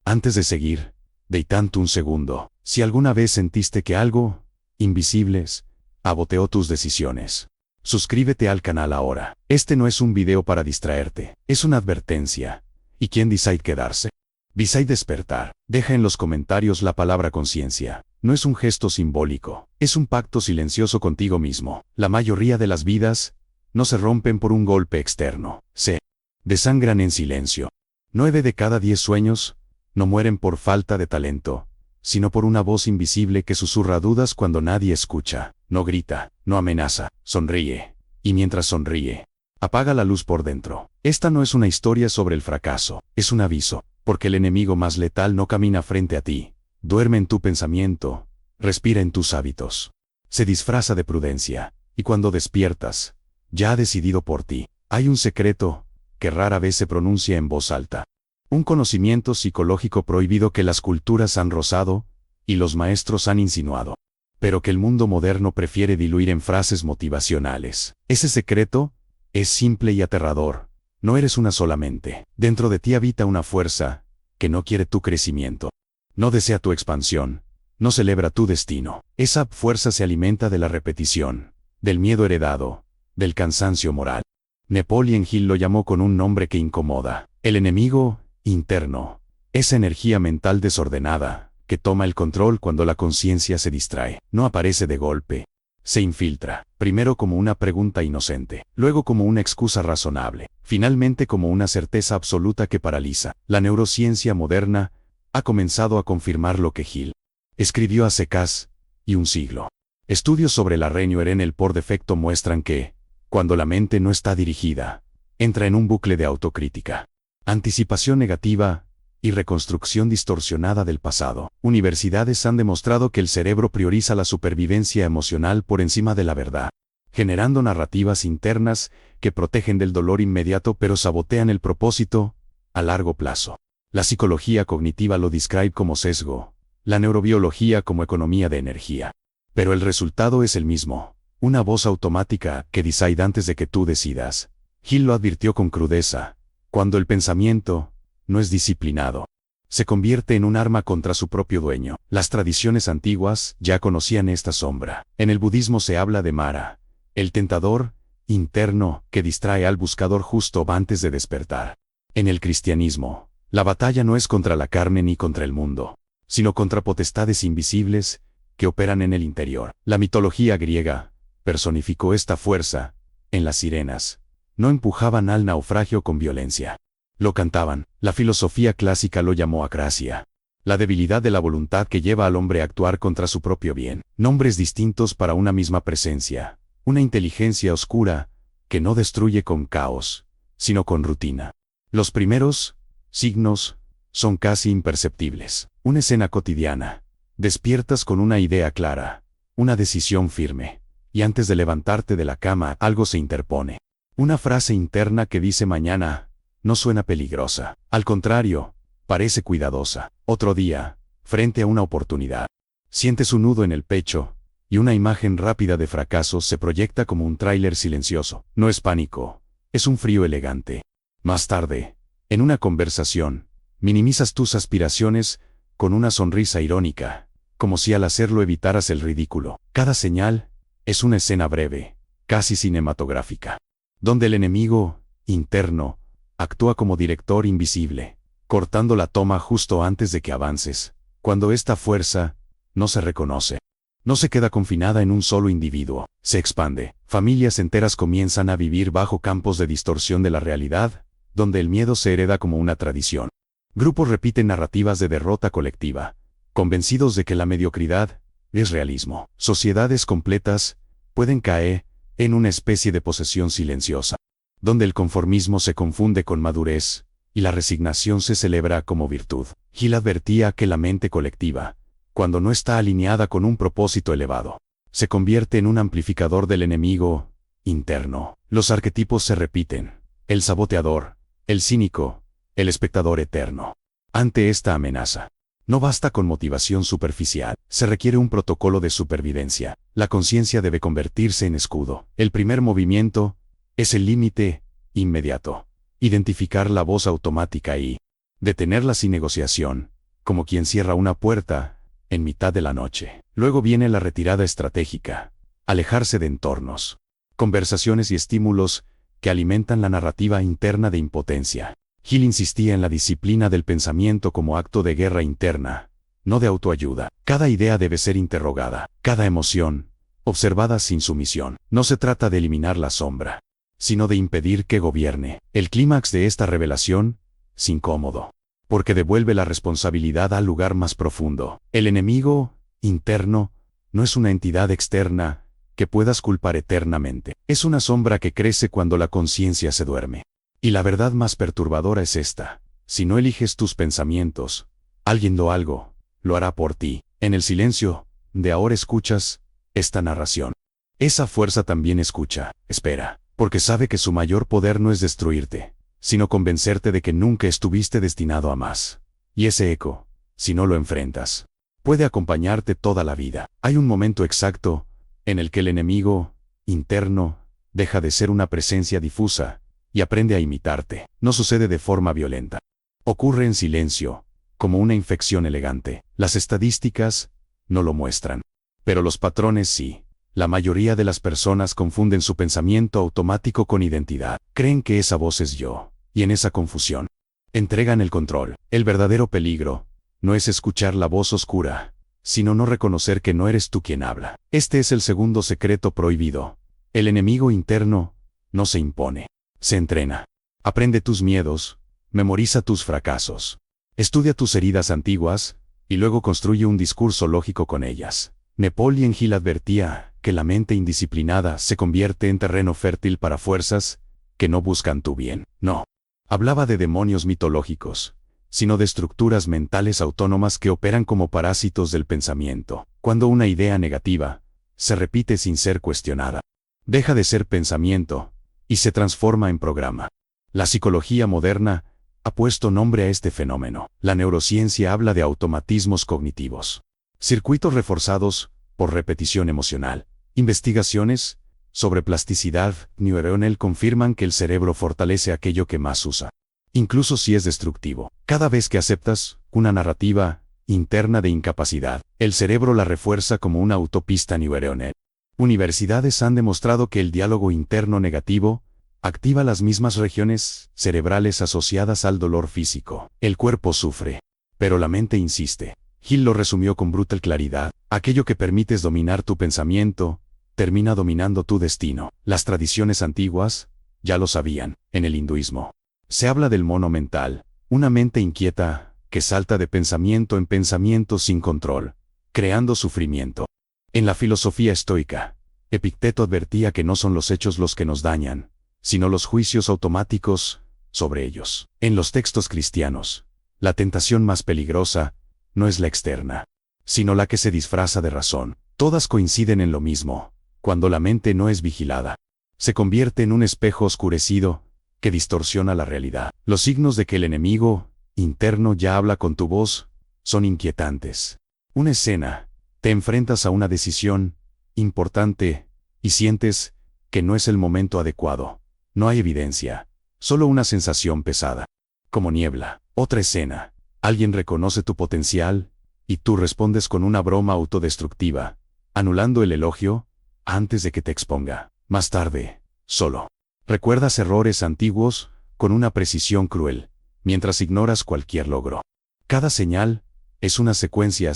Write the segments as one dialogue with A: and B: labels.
A: Antes de seguir, detente un segundo. Si alguna vez sentiste que algo, invisibles, saboteó tus decisiones, suscríbete al canal ahora. Este no es un video para distraerte, es una advertencia. ¿Y quién decide quedarse? Decide despertar. Deja en los comentarios la palabra conciencia. No es un gesto simbólico, es un pacto silencioso contigo mismo. La mayoría de las vidas no se rompen por un golpe externo, se desangran en silencio. 9 de cada 10 sueños no mueren por falta de talento, sino por una voz invisible que susurra dudas cuando nadie escucha. No grita, no amenaza, sonríe. Y mientras sonríe, apaga la luz por dentro. Esta no es una historia sobre el fracaso, es un aviso, porque el enemigo más letal no camina frente a ti. Duerme en tu pensamiento, respira en tus hábitos. Se disfraza de prudencia, y cuando despiertas, ya ha decidido por ti. Hay un secreto que rara vez se pronuncia en voz alta. Un conocimiento psicológico prohibido que las culturas han rozado y los maestros han insinuado, pero que el mundo moderno prefiere diluir en frases motivacionales. Ese secreto es simple y aterrador. No eres una solamente. Dentro de ti habita una fuerza que no quiere tu crecimiento. No desea tu expansión, no celebra tu destino. Esa fuerza se alimenta de la repetición, del miedo heredado, del cansancio moral. Napoleon Hill lo llamó con un nombre que incomoda: el enemigo interno. Esa energía mental desordenada, que toma el control cuando la conciencia se distrae. No aparece de golpe. Se infiltra, primero como una pregunta inocente, luego como una excusa razonable, finalmente como una certeza absoluta que paraliza. La neurociencia moderna ha comenzado a confirmar lo que Hill escribió hace casi un siglo. Estudios sobre la Neuroenel por defecto muestran que, cuando la mente no está dirigida, entra en un bucle de autocrítica, anticipación negativa y reconstrucción distorsionada del pasado. Universidades han demostrado que el cerebro prioriza la supervivencia emocional por encima de la verdad, generando narrativas internas que protegen del dolor inmediato pero sabotean el propósito a largo plazo. La psicología cognitiva lo describe como sesgo, la neurobiología como economía de energía. Pero el resultado es el mismo, una voz automática que decide antes de que tú decidas. Hill lo advirtió con crudeza: cuando el pensamiento no es disciplinado, se convierte en un arma contra su propio dueño. Las tradiciones antiguas ya conocían esta sombra. En el budismo se habla de Mara, el tentador interno que distrae al buscador justo antes de despertar. En el cristianismo, la batalla no es contra la carne ni contra el mundo, sino contra potestades invisibles que operan en el interior. La mitología griega personificó esta fuerza en las sirenas. No empujaban al naufragio con violencia, lo cantaban. La filosofía clásica lo llamó acrasia, la debilidad de la voluntad que lleva al hombre a actuar contra su propio bien. Nombres distintos para una misma presencia, una inteligencia oscura que no destruye con caos, sino con rutina. Los primeros signos son casi imperceptibles. Una escena cotidiana. Despiertas con una idea clara, una decisión firme, y antes de levantarte de la cama algo se interpone. Una frase interna que dice mañana no suena peligrosa. Al contrario, parece cuidadosa. Otro día, frente a una oportunidad, sientes un nudo en el pecho, y una imagen rápida de fracaso se proyecta como un tráiler silencioso. No es pánico, es un frío elegante. Más tarde, en una conversación, minimizas tus aspiraciones con una sonrisa irónica, como si al hacerlo evitaras el ridículo. Cada señal es una escena breve, casi cinematográfica, donde el enemigo interno actúa como director invisible, cortando la toma justo antes de que avances. Cuando esta fuerza no se reconoce, no se queda confinada en un solo individuo, se expande. Familias enteras comienzan a vivir bajo campos de distorsión de la realidad, donde el miedo se hereda como una tradición. Grupos repiten narrativas de derrota colectiva, convencidos de que la mediocridad es realismo. Sociedades completas pueden caer en una especie de posesión silenciosa, donde el conformismo se confunde con madurez, y la resignación se celebra como virtud. Hill advertía que la mente colectiva, cuando no está alineada con un propósito elevado, se convierte en un amplificador del enemigo interno. Los arquetipos se repiten: el saboteador, el cínico, el espectador eterno. Ante esta amenaza, no basta con motivación superficial, se requiere un protocolo de supervivencia. La conciencia debe convertirse en escudo. El primer movimiento es el límite inmediato. Identificar la voz automática y detenerla sin negociación. como quien cierra una puerta en mitad de la noche. Luego viene la retirada estratégica, alejarse de entornos, conversaciones y estímulos que alimentan la narrativa interna de impotencia. Hill insistía en la disciplina del pensamiento como acto de guerra interna, no de autoayuda. Cada idea debe ser interrogada, cada emoción observada sin sumisión. No se trata de eliminar la sombra, sino de impedir que gobierne. El clímax de esta revelación es incómodo, porque devuelve la responsabilidad al lugar más profundo. El enemigo interno no es una entidad externa que puedas culpar eternamente. Es una sombra que crece cuando la conciencia se duerme. Y la verdad más perturbadora es esta: si no eliges tus pensamientos, alguien o algo lo hará por ti. En el silencio de ahora escuchas esta narración. Esa fuerza también escucha, espera, porque sabe que su mayor poder no es destruirte, sino convencerte de que nunca estuviste destinado a más. Y ese eco, si no lo enfrentas, puede acompañarte toda la vida. Hay un momento exacto en el que el enemigo interno deja de ser una presencia difusa y aprende a imitarte. No sucede de forma violenta. Ocurre en silencio, como una infección elegante. Las estadísticas no lo muestran, pero los patrones sí. La mayoría de las personas confunden su pensamiento automático con identidad. Creen que esa voz es yo, y en esa confusión entregan el control. El verdadero peligro no es escuchar la voz oscura, sino no reconocer que no eres tú quien habla. Este es el segundo secreto prohibido. El enemigo interno no se impone, se entrena. Aprende tus miedos, memoriza tus fracasos, estudia tus heridas antiguas, y luego construye un discurso lógico con ellas. Napoleon Hill advertía que la mente indisciplinada se convierte en terreno fértil para fuerzas que no buscan tu bien. No hablaba de demonios mitológicos, sino de estructuras mentales autónomas que operan como parásitos del pensamiento. Cuando una idea negativa se repite sin ser cuestionada, deja de ser pensamiento y se transforma en programa. La psicología moderna ha puesto nombre a este fenómeno. La neurociencia habla de automatismos cognitivos, circuitos reforzados por repetición emocional. Investigaciones sobre plasticidad neuronal confirman que el cerebro fortalece aquello que más usa, incluso si es destructivo. Cada vez que aceptas una narrativa interna de incapacidad, el cerebro la refuerza como una autopista neuronal. Universidades han demostrado que el diálogo interno negativo activa las mismas regiones cerebrales asociadas al dolor físico. El cuerpo sufre, pero la mente insiste. Hill lo resumió con brutal claridad: aquello que permites dominar tu pensamiento termina dominando tu destino. Las tradiciones antiguas ya lo sabían. En el hinduismo se habla del mono mental, una mente inquieta que salta de pensamiento en pensamiento sin control, creando sufrimiento. En la filosofía estoica, Epicteto advertía que no son los hechos los que nos dañan, sino los juicios automáticos sobre ellos. En los textos cristianos, la tentación más peligrosa no es la externa, sino la que se disfraza de razón. Todas coinciden en lo mismo: cuando la mente no es vigilada, se convierte en un espejo oscurecido que distorsiona la realidad. Los signos de que el enemigo interno ya habla con tu voz son inquietantes. Una escena: te enfrentas a una decisión importante y sientes que no es el momento adecuado. No hay evidencia, solo una sensación pesada, como niebla. Otra escena: alguien reconoce tu potencial y tú respondes con una broma autodestructiva, anulando el elogio antes de que te exponga. Más tarde, solo recuerdas errores antiguos con una precisión cruel, mientras ignoras cualquier logro. Cada señal es una secuencia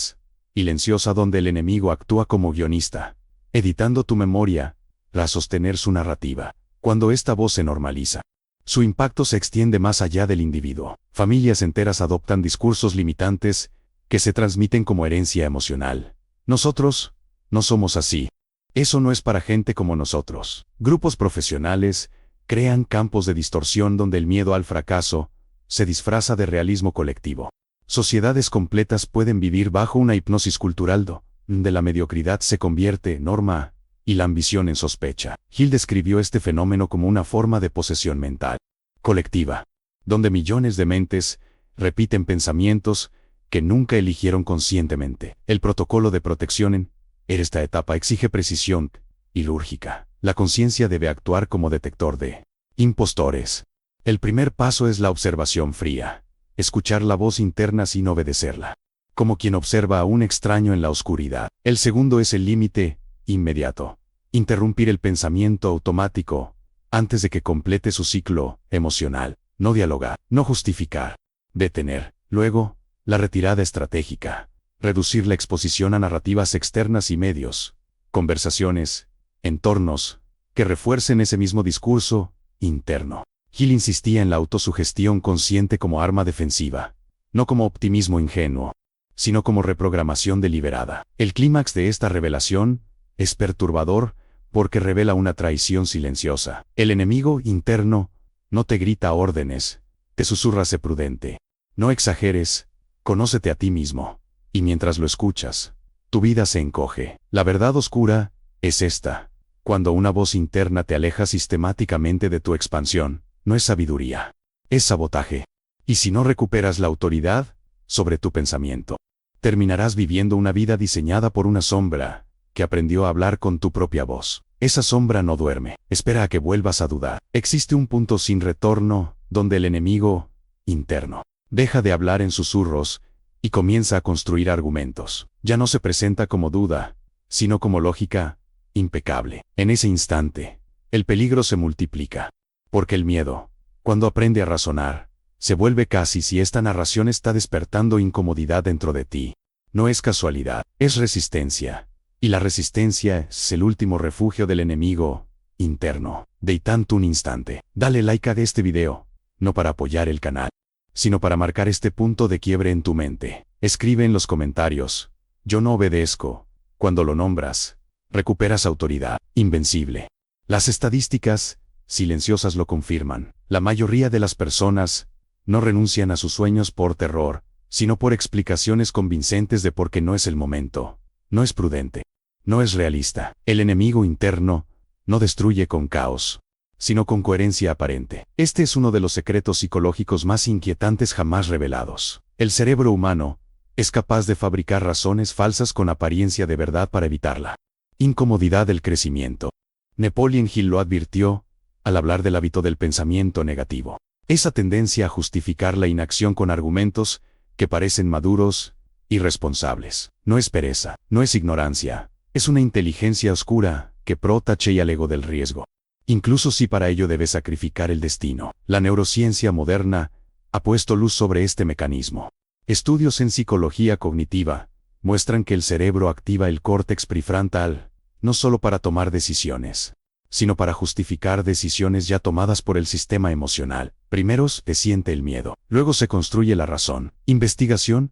A: silenciosa donde el enemigo actúa como guionista, editando tu memoria para sostener su narrativa. Cuando esta voz se normaliza, su impacto se extiende más allá del individuo. Familias enteras adoptan discursos limitantes que se transmiten como herencia emocional. Nosotros no somos así. Eso no es para gente como nosotros. Grupos profesionales crean campos de distorsión donde el miedo al fracaso se disfraza de realismo colectivo. Sociedades completas pueden vivir bajo una hipnosis cultural donde la mediocridad se convierte en norma y la ambición en sospecha. Hill describió este fenómeno como una forma de posesión mental colectiva, donde millones de mentes repiten pensamientos que nunca eligieron conscientemente. El protocolo de protección en esta etapa exige precisión quirúrgica. La conciencia debe actuar como detector de impostores. El primer paso es la observación fría, escuchar la voz interna sin obedecerla. como quien observa a un extraño en la oscuridad. El segundo es el límite inmediato. Interrumpir el pensamiento automático antes de que complete su ciclo emocional. No dialogar, no justificar. Detener. Luego, la retirada estratégica. Reducir la exposición a narrativas externas y medios, conversaciones, entornos, que refuercen ese mismo discurso interno. Hill insistía en la autosugestión consciente como arma defensiva, no como optimismo ingenuo, sino como reprogramación deliberada. El clímax de esta revelación es perturbador porque revela una traición silenciosa. El enemigo interno no te grita órdenes, te susurra: sé prudente. No exageres, conócete a ti mismo. Y mientras lo escuchas, tu vida se encoge. La verdad oscura es esta: cuando una voz interna te aleja sistemáticamente de tu expansión, no es sabiduría, es sabotaje. Y si no recuperas la autoridad sobre tu pensamiento, terminarás viviendo una vida diseñada por una sombra que aprendió a hablar con tu propia voz. Esa sombra no duerme, espera a que vuelvas a dudar. Existe un punto sin retorno donde el enemigo interno deja de hablar en susurros y comienza a construir argumentos. Ya no se presenta como duda, sino como lógica impecable. En ese instante, el peligro se multiplica. Porque el miedo, cuando aprende a razonar, se vuelve casi si esta narración está despertando incomodidad dentro de ti. No es casualidad, es resistencia. Y la resistencia es el último refugio del enemigo interno. Detente un instante. Dale like a este video, no para apoyar el canal, sino para marcar este punto de quiebre en tu mente. Escribe en los comentarios: yo no obedezco. Cuando lo nombras, recuperas autoridad. Invencible. Las estadísticas silenciosas lo confirman. La mayoría de las personas no renuncian a sus sueños por terror, sino por explicaciones convincentes de por qué no es el momento, no es prudente, no es realista. El enemigo interno no destruye con caos, sino con coherencia aparente. Este es uno de los secretos psicológicos más inquietantes jamás revelados. El cerebro humano es capaz de fabricar razones falsas con apariencia de verdad para evitarla incomodidad del crecimiento. Napoleon Hill lo advirtió al hablar del hábito del pensamiento negativo. Esa tendencia a justificar la inacción con argumentos que parecen maduros y responsables. No es pereza, no es ignorancia, es una inteligencia oscura que protege al ego del riesgo, incluso si para ello debe sacrificar el destino. La neurociencia moderna ha puesto luz sobre este mecanismo. Estudios en psicología cognitiva muestran que el cerebro activa el córtex prefrontal, no solo para tomar decisiones, sino para justificar decisiones ya tomadas por el sistema emocional. Primero se siente el miedo, luego se construye la razón. Investigaciones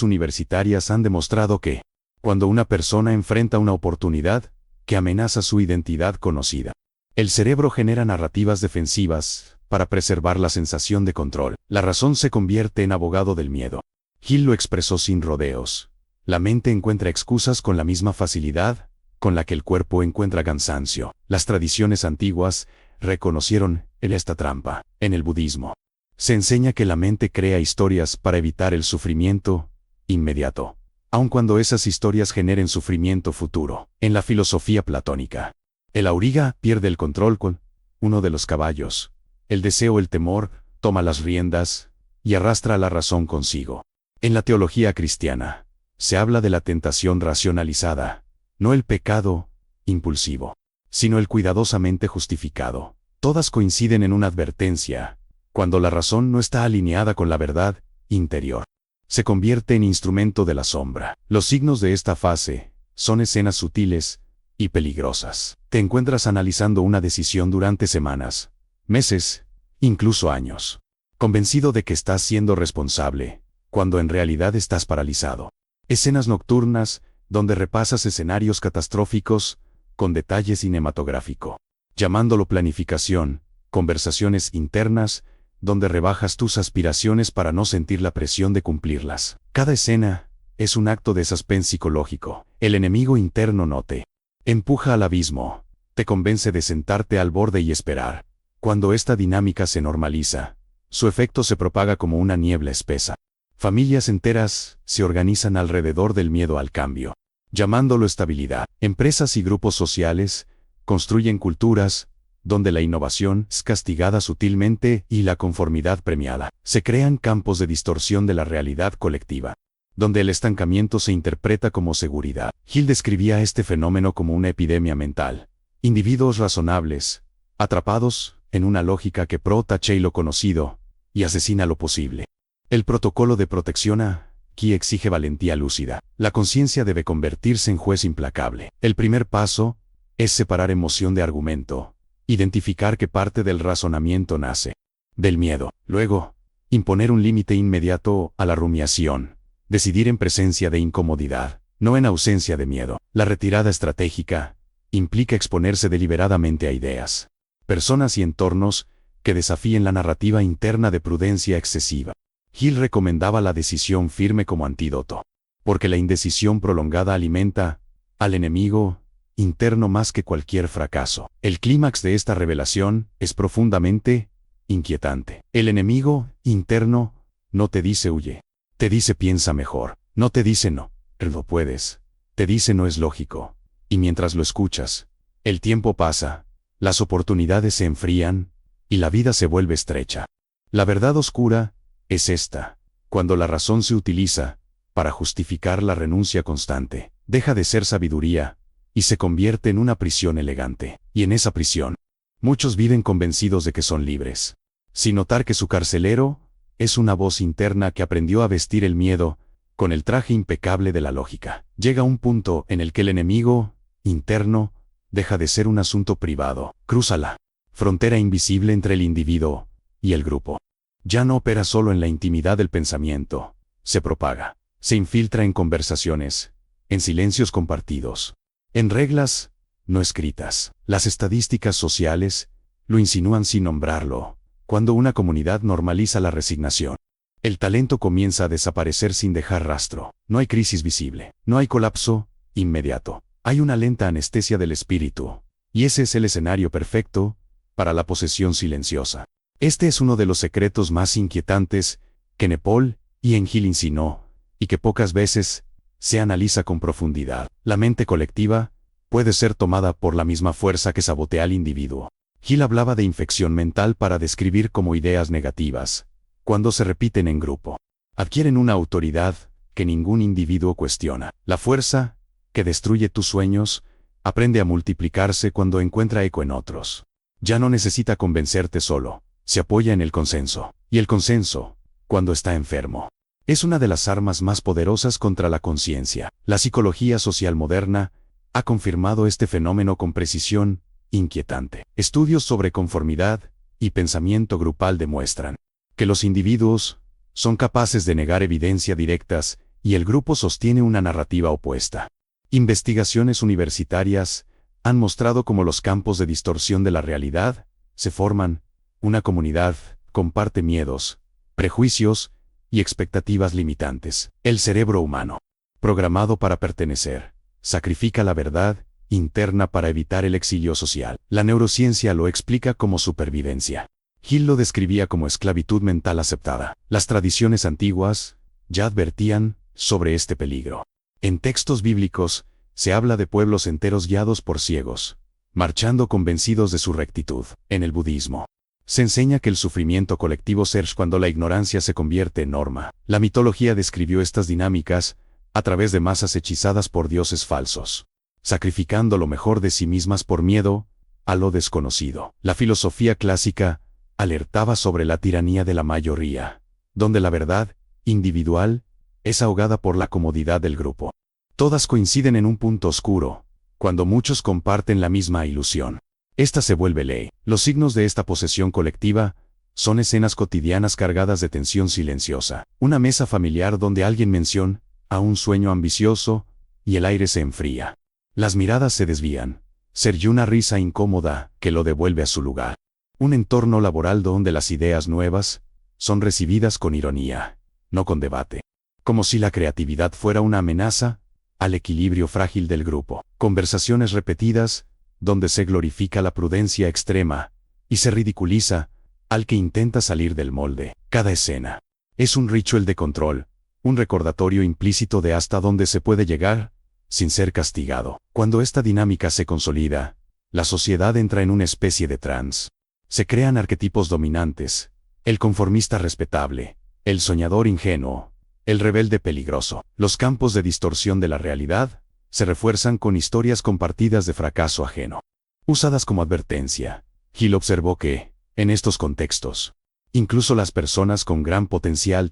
A: universitarias han demostrado que, cuando una persona enfrenta una oportunidad que amenaza su identidad conocida, el cerebro genera narrativas defensivas para preservar la sensación de control. La razón se convierte en abogado del miedo. Hill lo expresó sin rodeos. La mente encuentra excusas con la misma facilidad con la que el cuerpo encuentra cansancio. Las tradiciones antiguas reconocieron esta trampa. En el budismo se enseña que la mente crea historias para evitar el sufrimiento inmediato, aun cuando esas historias generen sufrimiento futuro. En la filosofía platónica, el auriga pierde el control con uno de los caballos. El deseo, el temor, toma las riendas y arrastra a la razón consigo. En la teología cristiana, se habla de la tentación racionalizada, no el pecado impulsivo, sino el cuidadosamente justificado. Todas coinciden en una advertencia: cuando la razón no está alineada con la verdad interior, se convierte en instrumento de la sombra. Los signos de esta fase son escenas sutiles y peligrosas. Te encuentras analizando una decisión durante semanas, meses, incluso años, convencido de que estás siendo responsable, cuando en realidad estás paralizado. Escenas nocturnas, donde repasas escenarios catastróficos, con detalle cinematográfico, llamándolo planificación. Conversaciones internas, donde rebajas tus aspiraciones para no sentir la presión de cumplirlas. Cada escena es un acto de suspense psicológico. El enemigo interno no te empuja al abismo, te convence de sentarte al borde y esperar. Cuando esta dinámica se normaliza, su efecto se propaga como una niebla espesa. Familias enteras se organizan alrededor del miedo al cambio, llamándolo estabilidad. Empresas y grupos sociales construyen culturas donde la innovación es castigada sutilmente y la conformidad premiada. Se crean campos de distorsión de la realidad colectiva, donde el estancamiento se interpreta como seguridad. Hill describía este fenómeno como una epidemia mental. Individuos razonables, atrapados en una lógica que protege lo conocido y asesina lo posible. El protocolo de protección aquí exige valentía lúcida. La conciencia debe convertirse en juez implacable. El primer paso es separar emoción de argumento, identificar qué parte del razonamiento nace del miedo. Luego, imponer un límite inmediato a la rumiación. Decidir en presencia de incomodidad, no en ausencia de miedo. La retirada estratégica implica exponerse deliberadamente a ideas, personas y entornos que desafíen la narrativa interna de prudencia excesiva. Hill recomendaba la decisión firme como antídoto, porque la indecisión prolongada alimenta al enemigo interno más que cualquier fracaso. El clímax de esta revelación es profundamente inquietante. El enemigo interno no te dice huye. Te dice piensa mejor. No te dice no, lo puedes. Te dice no es lógico. Y mientras lo escuchas, el tiempo pasa, las oportunidades se enfrían, y la vida se vuelve estrecha. La verdad oscura es esta. Cuando la razón se utiliza para justificar la renuncia constante, deja de ser sabiduría, y se convierte en una prisión elegante. Y en esa prisión, muchos viven convencidos de que son libres, sin notar que su carcelero es una voz interna que aprendió a vestir el miedo con el traje impecable de la lógica. Llega un punto en el que el enemigo interno deja de ser un asunto privado, cruza la frontera invisible entre el individuo y el grupo. Ya no opera solo en la intimidad del pensamiento, se propaga, se infiltra en conversaciones, en silencios compartidos, en reglas no escritas. Las estadísticas sociales lo insinúan sin nombrarlo. Cuando una comunidad normaliza la resignación, el talento comienza a desaparecer sin dejar rastro. No hay crisis visible, no hay colapso inmediato. Hay una lenta anestesia del espíritu, y ese es el escenario perfecto para la posesión silenciosa. Este es uno de los secretos más inquietantes que Nepal y Hill insinuó, y que pocas veces se analiza con profundidad. La mente colectiva puede ser tomada por la misma fuerza que sabotea al individuo. Hill hablaba de infección mental para describir como ideas negativas, cuando se repiten en grupo, adquieren una autoridad que ningún individuo cuestiona. La fuerza que destruye tus sueños aprende a multiplicarse cuando encuentra eco en otros. Ya no necesita convencerte solo, se apoya en el consenso. Y el consenso, cuando está enfermo, es una de las armas más poderosas contra la conciencia. La psicología social moderna ha confirmado este fenómeno con precisión inquietante. Estudios sobre conformidad y pensamiento grupal demuestran que los individuos son capaces de negar evidencia directas y el grupo sostiene una narrativa opuesta. Investigaciones universitarias han mostrado cómo los campos de distorsión de la realidad se forman. Una comunidad comparte miedos, prejuicios y expectativas limitantes. El cerebro humano, programado para pertenecer, sacrifica la verdad interna para evitar el exilio social. La neurociencia lo explica como supervivencia. Hill lo describía como esclavitud mental aceptada. Las tradiciones antiguas ya advertían sobre este peligro. En textos bíblicos se habla de pueblos enteros guiados por ciegos, marchando convencidos de su rectitud. En el budismo se enseña que el sufrimiento colectivo surge cuando la ignorancia se convierte en norma. La mitología describió estas dinámicas a través de masas hechizadas por dioses falsos, sacrificando lo mejor de sí mismas por miedo a lo desconocido. La filosofía clásica alertaba sobre la tiranía de la mayoría, donde la verdad individual es ahogada por la comodidad del grupo. Todas coinciden en un punto oscuro, cuando muchos comparten la misma ilusión. Esta se vuelve ley. Los signos de esta posesión colectiva son escenas cotidianas cargadas de tensión silenciosa. Una mesa familiar donde alguien menciona a un sueño ambicioso y el aire se enfría. Las miradas se desvían. Se oye una risa incómoda que lo devuelve a su lugar. Un entorno laboral donde las ideas nuevas son recibidas con ironía, no con debate. Como si la creatividad fuera una amenaza al equilibrio frágil del grupo. Conversaciones repetidas donde se glorifica la prudencia extrema y se ridiculiza al que intenta salir del molde. Cada escena es un ritual de control, un recordatorio implícito de hasta dónde se puede llegar sin ser castigado. Cuando esta dinámica se consolida, la sociedad entra en una especie de trance. Se crean arquetipos dominantes: el conformista respetable, el soñador ingenuo, El rebelde peligroso. Los campos de distorsión de la realidad se refuerzan con historias compartidas de fracaso ajeno. Usadas como advertencia, Hill observó que, en estos contextos, incluso las personas con gran potencial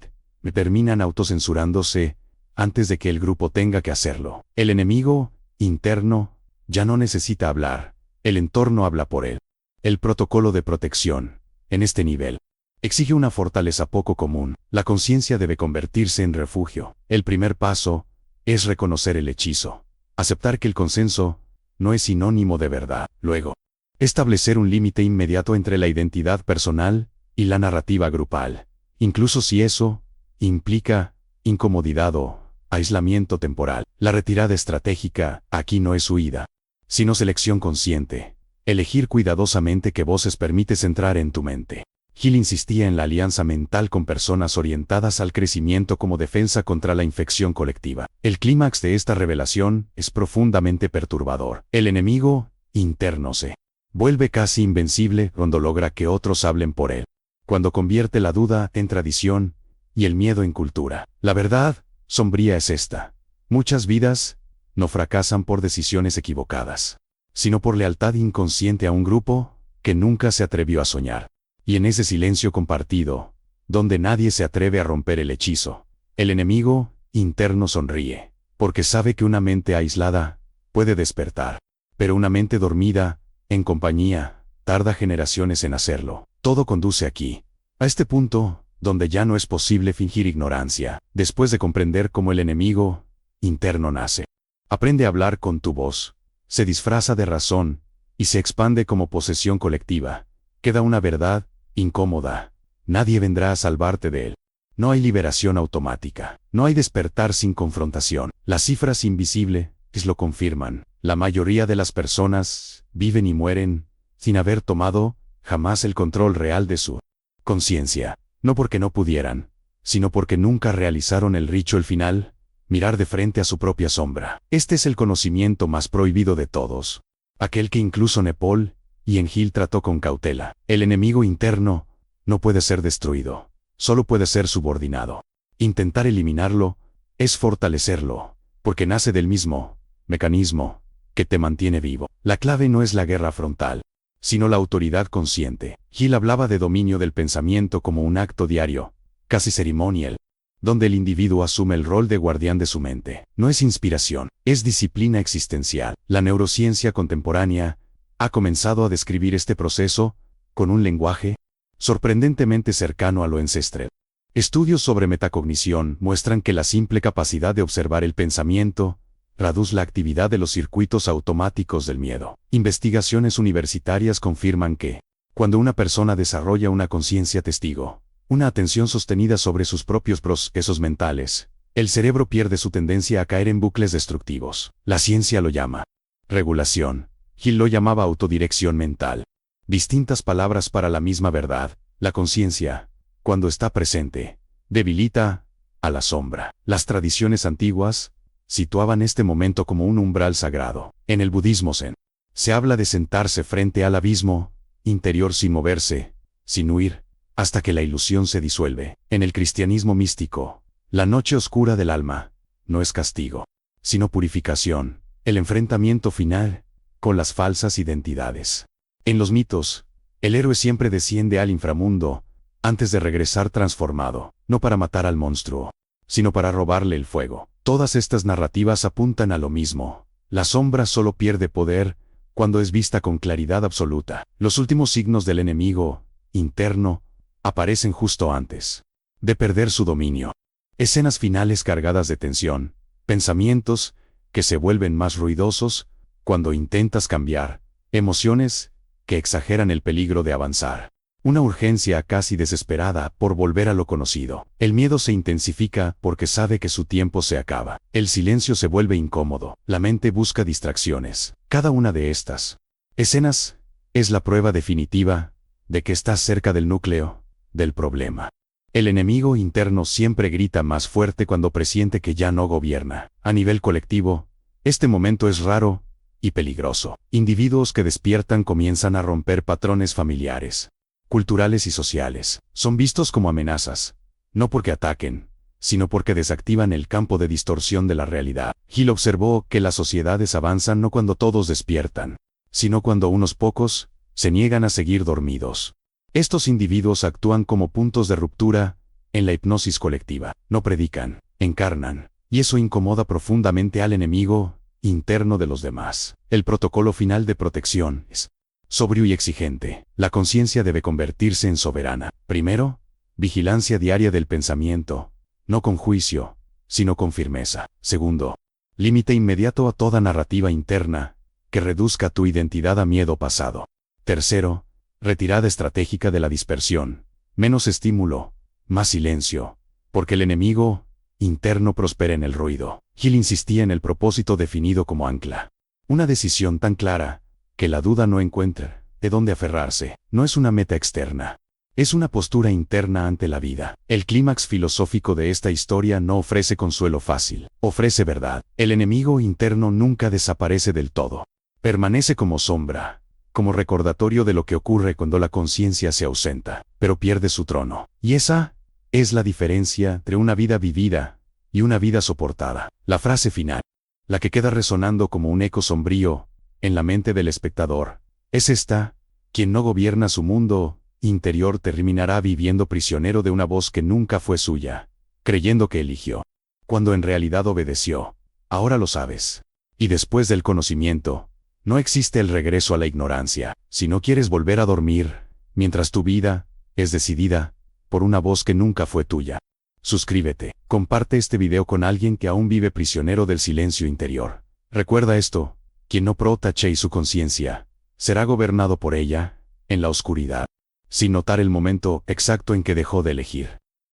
A: terminan autocensurándose antes de que el grupo tenga que hacerlo. El enemigo interno ya no necesita hablar, el entorno habla por él. El protocolo de protección, en este nivel, exige una fortaleza poco común. La conciencia debe convertirse en refugio. El primer paso es reconocer el hechizo, aceptar que el consenso no es sinónimo de verdad. Luego, establecer un límite inmediato entre la identidad personal y la narrativa grupal, incluso si eso implica incomodidad o aislamiento temporal. La retirada estratégica aquí no es huida, sino selección consciente. Elegir cuidadosamente qué voces permites entrar en tu mente. Hill insistía en la alianza mental con personas orientadas al crecimiento como defensa contra la infección colectiva. El clímax de esta revelación es profundamente perturbador. El enemigo interno se vuelve casi invencible cuando logra que otros hablen por él, cuando convierte la duda en tradición y el miedo en cultura. La verdad sombría es esta: muchas vidas no fracasan por decisiones equivocadas, sino por lealtad inconsciente a un grupo que nunca se atrevió a soñar. Y en ese silencio compartido, donde nadie se atreve a romper el hechizo, el enemigo interno sonríe, porque sabe que una mente aislada puede despertar, pero una mente dormida, en compañía, tarda generaciones en hacerlo. Todo conduce aquí, a este punto, donde ya no es posible fingir ignorancia. Después de comprender cómo el enemigo interno nace, aprende a hablar con tu voz, se disfraza de razón y se expande como posesión colectiva. Queda una verdad incómoda. Nadie vendrá a salvarte de él. No hay liberación automática. No hay despertar sin confrontación. Las cifras invisibles lo confirman. La mayoría de las personas viven y mueren sin haber tomado jamás el control real de su conciencia. No porque no pudieran, sino porque nunca realizaron el ritual final, mirar de frente a su propia sombra. Este es el conocimiento más prohibido de todos. Aquel que incluso Nepal y en Hill trató con cautela. El enemigo interno no puede ser destruido, solo puede ser subordinado. Intentar eliminarlo es fortalecerlo, porque nace del mismo mecanismo que te mantiene vivo. La clave no es la guerra frontal, sino la autoridad consciente. Hill hablaba de dominio del pensamiento como un acto diario, casi ceremonial, donde el individuo asume el rol de guardián de su mente. No es inspiración, es disciplina existencial. La neurociencia contemporánea ha comenzado a describir este proceso con un lenguaje sorprendentemente cercano a lo ancestral. Estudios sobre metacognición muestran que la simple capacidad de observar el pensamiento reduce la actividad de los circuitos automáticos del miedo. Investigaciones universitarias confirman que, cuando una persona desarrolla una conciencia testigo, una atención sostenida sobre sus propios procesos mentales, el cerebro pierde su tendencia a caer en bucles destructivos. La ciencia lo llama regulación. Hill lo llamaba autodirección mental. Distintas palabras para la misma verdad. La conciencia, cuando está presente, debilita a la sombra. Las tradiciones antiguas situaban este momento como un umbral sagrado. En el budismo zen, se habla de sentarse frente al abismo interior sin moverse, sin huir, hasta que la ilusión se disuelve. En el cristianismo místico, la noche oscura del alma no es castigo, sino purificación, el enfrentamiento final con las falsas identidades. En los mitos, el héroe siempre desciende al inframundo antes de regresar transformado, no para matar al monstruo, sino para robarle el fuego. Todas estas narrativas apuntan a lo mismo. La sombra solo pierde poder cuando es vista con claridad absoluta. Los últimos signos del enemigo interno aparecen justo antes de perder su dominio. Escenas finales cargadas de tensión, pensamientos que se vuelven más ruidosos cuando intentas cambiar, emociones que exageran el peligro de avanzar. Una urgencia casi desesperada por volver a lo conocido. El miedo se intensifica porque sabe que su tiempo se acaba. El silencio se vuelve incómodo. La mente busca distracciones. Cada una de estas escenas es la prueba definitiva de que estás cerca del núcleo del problema. El enemigo interno siempre grita más fuerte cuando presiente que ya no gobierna. A nivel colectivo, este momento es raro y peligroso. Individuos que despiertan comienzan a romper patrones familiares, culturales y sociales. Son vistos como amenazas, no porque ataquen, sino porque desactivan el campo de distorsión de la realidad. Hill observó que las sociedades avanzan no cuando todos despiertan, sino cuando unos pocos se niegan a seguir dormidos. Estos individuos actúan como puntos de ruptura en la hipnosis colectiva. No predican, encarnan, y eso incomoda profundamente al enemigo interno de los demás. El protocolo final de protección es sobrio y exigente. La conciencia debe convertirse en soberana. Primero, vigilancia diaria del pensamiento, no con juicio, sino con firmeza. Segundo, límite inmediato a toda narrativa interna que reduzca tu identidad a miedo pasado. Tercero, retirada estratégica de la dispersión. Menos estímulo, más silencio, porque el enemigo interno prospera en el ruido. Hill insistía en el propósito definido como ancla. Una decisión tan clara que la duda no encuentra de dónde aferrarse. No es una meta externa. Es una postura interna ante la vida. El clímax filosófico de esta historia no ofrece consuelo fácil, ofrece verdad. El enemigo interno nunca desaparece del todo. Permanece como sombra, como recordatorio de lo que ocurre cuando la conciencia se ausenta, pero pierde su trono. Y esa es la diferencia entre una vida vivida y una vida soportada. La frase final, la que queda resonando como un eco sombrío en la mente del espectador, es esta: quien no gobierna su mundo interior terminará viviendo prisionero de una voz que nunca fue suya, creyendo que eligió, cuando en realidad obedeció. Ahora lo sabes. Y después del conocimiento, no existe el regreso a la ignorancia. Si no quieres volver a dormir, mientras tu vida es decidida por una voz que nunca fue tuya, suscríbete. Comparte este video con alguien que aún vive prisionero del silencio interior. Recuerda esto: quien no protege su conciencia, será gobernado por ella, en la oscuridad, sin notar el momento exacto en que dejó de elegir.